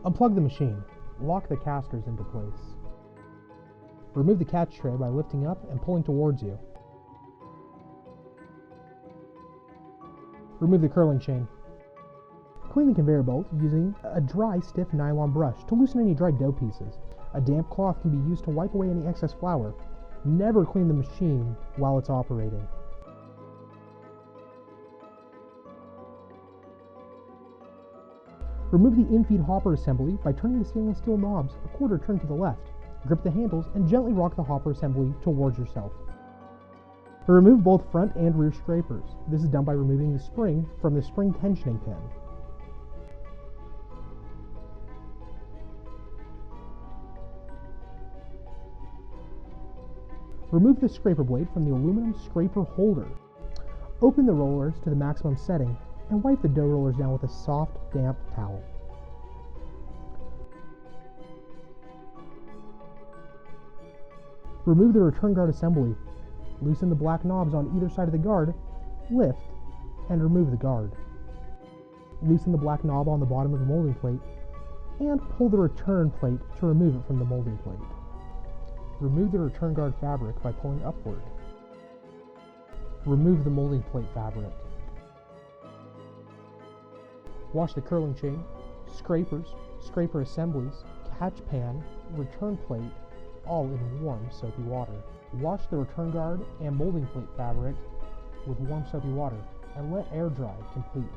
Unplug the machine. Lock the casters into place. Remove the catch tray by lifting up and pulling towards you. Remove the curling chain. Clean the conveyor belt using a dry, stiff nylon brush to loosen any dry dough pieces. A damp cloth can be used to wipe away any excess flour. Never clean the machine while it's operating. Remove the in-feed hopper assembly by turning the stainless steel knobs a quarter turn to the left. Grip the handles and gently rock the hopper assembly towards yourself. Remove both front and rear scrapers. This is done by removing the spring from the spring tensioning pin. Remove the scraper blade from the aluminum scraper holder. Open the rollers to the maximum setting and wipe the dough rollers down with a soft, damp towel. Remove the return guard assembly. Loosen the black knobs on either side of the guard, lift, and remove the guard. Loosen the black knob on the bottom of the molding plate, and pull the return plate to remove it from the molding plate. Remove the return guard fabric by pulling upward. Remove the molding plate fabric. Wash the curling chain, scrapers, scraper assemblies, catch pan, return plate, all in warm, soapy water. Wash the return guard and molding plate fabric with warm, soapy water and let air dry completely.